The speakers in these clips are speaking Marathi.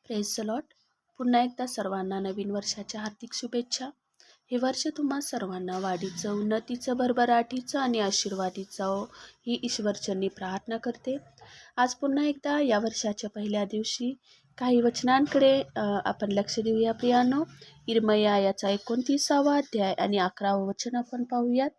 Praise the Lord. पुन्हा एकदा सर्वांना नवीन वर्षाच्या हार्दिक शुभेच्छा. हे वर्ष तुम्हा सर्वांना वाढीचं, उन्नतीचं, भरभराटीचं आणि आशीर्वादीचं ही ईश्वरचरणी प्रार्थना करते. आज पुन्हा एकदा या वर्षाच्या पहिल्या दिवशी काही वचनांकडे आपण लक्ष देऊया प्रियानो. इर्मया याचा 29वा अध्याय आणि 11वं वचन आपण पाहूयात.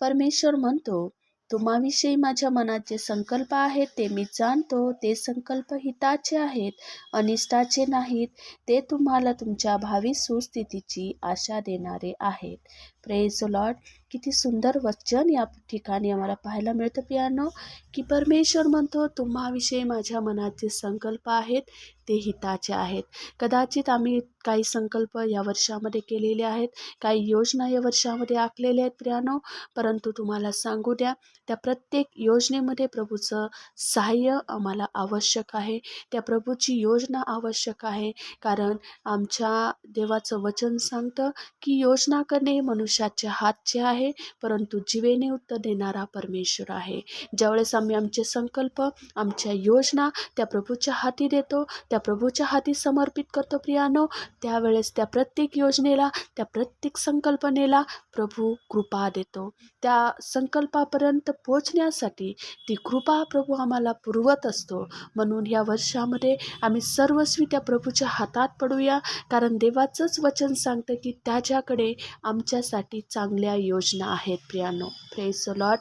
परमेश्वर म्हणतो, तुम्हाविषयी माझ्या मनात जे संकल्प आहेत ते मी जाणतो. ते संकल्प हिताचे आहेत, अनिष्टाचे नाहीत. ते तुम्हाला तुमच्या भावी सुस्थितीची आशा देणारे आहेत. Praise the Lord. किती सुंदर वचन या ठिकाणी आम्हाला पाहायला मिळतं प्रियानो, की परमेश्वर म्हणतो, तुम्हाविषयी माझ्या मनात जे संकल्प आहेत ते हिताचे आहेत. कदाचित आम्ही काही संकल्प या वर्षामध्ये केलेले आहेत, काही योजना या वर्षामध्ये आखलेल्या आहेत प्रियानो, परंतु तुम्हाला सांगू द्या, त्या प्रत्येक योजनेमध्ये प्रभूचं सहाय्य आम्हाला आवश्यक आहे. त्या प्रभूची योजना आवश्यक आहे. कारण आमच्या देवाचं वचन सांगतं की योजना करणे मनुष्याच्या हातचे आहे, परंतु जीवेने उत्तर देणारा परमेश्वर आहे. ज्यावेळेस आम्ही आमचे संकल्प, आमच्या योजना त्या प्रभूच्या हाती देतो, त्या प्रभूच्या हाती समर्पित करतो प्रियानो, त्यावेळेस त्या प्रत्येक योजनेला, त्या प्रत्येक संकल्पनेला प्रभू कृपा देतो. त्या संकल्पापर्यंत पोहोचण्यासाठी ती कृपा प्रभू आम्हाला पुरवत असतो. म्हणून या वर्षामध्ये आम्ही सर्वस्वी त्या प्रभूच्या हातात पडूया. कारण देवाचंच वचन सांगतं की त्याच्याकडे आमच्यासाठी चांगल्या योजना आहेत प्रियानो. Praise the Lord.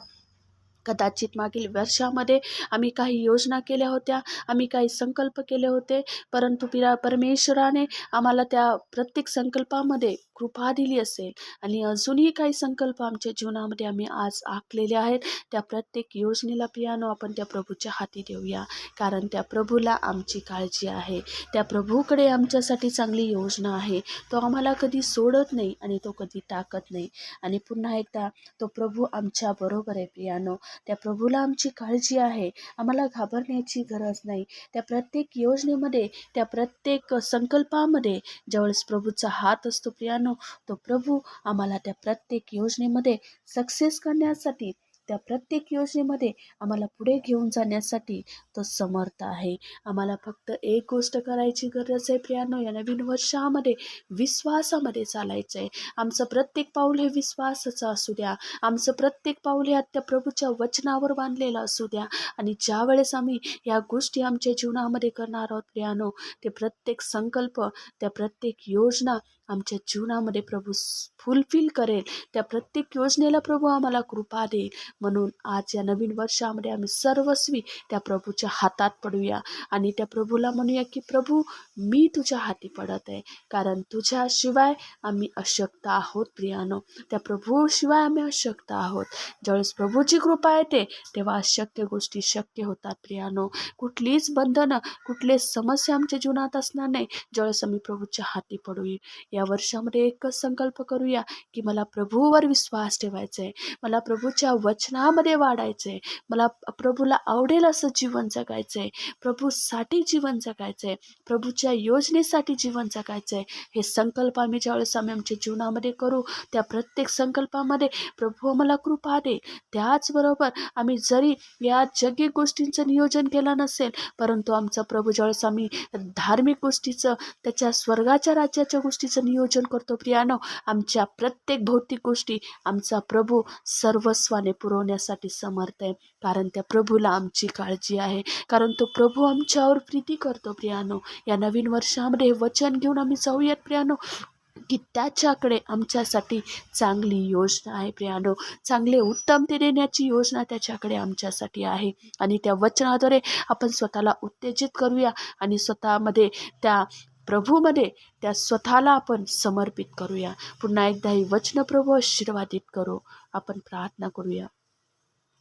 कदाचित मागील वर्षामध्ये आम्ही काही योजना केल्या होत्या, आम्ही काही संकल्प केले होते, परंतु परमेश्वराने आम्हाला त्या प्रत्येक संकल्पामध्ये कृपा दिली असेल आणि अजूनही काही संकल्प आमच्या जीवनामध्ये आम्ही आज आखलेले आहेत. त्या प्रत्येक योजनेला प्रियानो आपण त्या प्रभूच्या हाती देऊया. कारण त्या प्रभूला आमची काळजी आहे. त्या प्रभूकडे आमच्यासाठी चांगली योजना आहे. तो आम्हाला कधी सोडत नाही आणि तो कधी टाकत नाही. आणि पुन्हा एकदा तो प्रभू आमच्या बरोबर आहे प्रियानो. त्या प्रभूला आमची काळजी आहे. आम्हाला घाबरण्याची गरज नाही. त्या प्रत्येक योजनेमध्ये, त्या प्रत्येक संकल्पामध्ये ज्यावेळेस प्रभूचा हात असतो प्रियानो, तो प्रभू आम्हाला त्या प्रत्येक योजनेमध्ये सक्सेस करण्यासाठी, त्या प्रत्येक योजनेमध्ये आम्हाला पुढे घेऊन जाण्यासाठी तो समर्थ आहे. आम्हाला फक्त एक गोष्ट करायची गरज आहे प्रियानो, या नवीन वर्षामध्ये विश्वासामध्ये चालायचं आहे. आमचं प्रत्येक पाऊल हे विश्वासाचं असू द्या. आमचं प्रत्येक पाऊल हे त्या प्रभूच्या वचनावर बांधलेलं असू द्या. आणि ज्या वेळेस आम्ही या गोष्टी आमच्या जीवनामध्ये करणार आहोत प्रियानो, ते प्रत्येक संकल्प, त्या प्रत्येक योजना आमच्या जीवनामध्ये प्रभू फुलफिल करेल. त्या प्रत्येक योजनेला प्रभू आम्हाला कृपा देईल. म्हणून आज या नवीन वर्षामध्ये आम्ही सर्वस्वी त्या प्रभूच्या हातात पडूया आणि त्या प्रभूला म्हणूया की प्रभू, मी तुझ्या हाती पडत आहे. कारण तुझ्याशिवाय आम्ही अशक्त आहोत प्रियानो. त्या प्रभूशिवाय आम्ही अशक्त आहोत. ज्यावेळेस प्रभूची कृपा येते तेव्हा अशक्य गोष्टी शक्य होतात प्रियानो. कुठलीच बंधनं, कुठले समस्या आमच्या जीवनात असणार नाही ज्यावेळेस आम्ही प्रभूच्या हाती पडू. या वर्षामध्ये एकच संकल्प करूया की मला प्रभूवर विश्वास ठेवायचा आहे, मला प्रभूच्या वचनामध्ये वाढायचं आहे, मला प्रभूला आवडेल असं जीवन जगायचं आहे, प्रभूसाठी जीवन जगायचं आहे, प्रभूच्या योजनेसाठी जीवन जगायचं आहे. हे संकल्प आम्ही ज्यावेळेस आमच्या जीवनामध्ये करू, त्या प्रत्येक संकल्पामध्ये प्रभू आम्हाला कृपा दे. त्याचबरोबर आम्ही जरी या जगिक गोष्टींचं नियोजन केलं नसेल, परंतु आमचा प्रभू ज्यावेळेस आम्ही धार्मिक गोष्टीचं, त्याच्या स्वर्गाच्या राज्याच्या गोष्टीचं नियोजन करतो प्रियानो, आमच्या प्रत्येक भौतिक गोष्टी आमचा प्रभू सर्वस्वाने पुरवण्यासाठी समर्थ आहे. कारण त्या प्रभूला आमची काळजी आहे. कारण तो प्रभू आमच्यावर प्रीती करतो प्रियानो. या नवीन वर्षामध्ये वचन घेऊन आम्ही जाऊयात प्रियानो की त्याच्याकडे आमच्यासाठी चांगली योजना आहे प्रियानो. चांगले उत्तमते देण्याची योजना त्याच्याकडे आमच्यासाठी आहे. आणि त्या वचनाद्वारे आपण स्वतःला उत्तेजित करूया आणि स्वतःमध्ये, त्या प्रभूमध्ये त्या स्वतःला आपण समर्पित करूया. पुन्हा एकदा ही वचन प्रभू आशीर्वादित करो. आपण प्रार्थना करूया.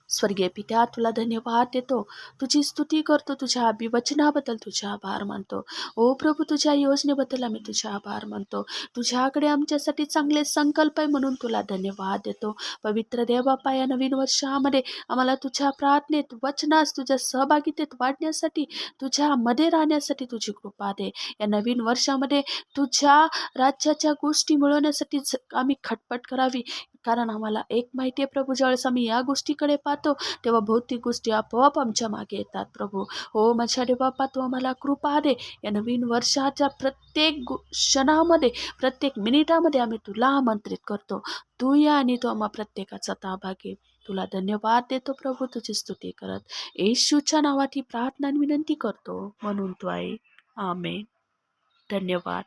स्वर्गीय पित्या, तुला धन्यवाद देतो, तुझी स्तुती करतो, तुझ्या अभिवचनाबद्दल तुझा आभार मानतो. ओ प्रभू, तुझ्या योजनेबद्दल आम्ही तुझा आभार मानतो. तुझ्याकडे आमच्यासाठी चांगले संकल्प आहे म्हणून तुला धन्यवाद देतो. पवित्र देवबापा, या नवीन वर्षामध्ये आम्हाला तुझ्या प्रार्थनेत, वचनास, तुझ्या सहभागितेत वाढण्यासाठी, तुझ्यामध्ये राहण्यासाठी तुझी कृपा दे. या नवीन वर्षामध्ये तुझ्या राज्याच्या गोष्टी मिळवण्यासाठी आम्ही खटपट करावी, कारण आम्हाला एक माहिती आहे प्रभू, ज्यावेळेस आम्ही या गोष्टीकडे पाहतो तेव्हा भौतिक गोष्टी आपोआप आमच्या मागे येतात प्रभू. हो माझ्या रे बापा, तू आम्हाला कृपा दे. या नवीन वर्षाच्या प्रत्येक क्षणामध्ये, प्रत्येक मिनिटामध्ये आम्ही तुला आमंत्रित करतो. तू या आणि तू आम्हा प्रत्येकाचा ताबा घे. तुला धन्यवाद देतो प्रभू, तुझी स्तुती करत येशूच्या नावात ही प्रार्थना आणि विनंती करतो म्हणून तू आहे. आमेन. धन्यवाद.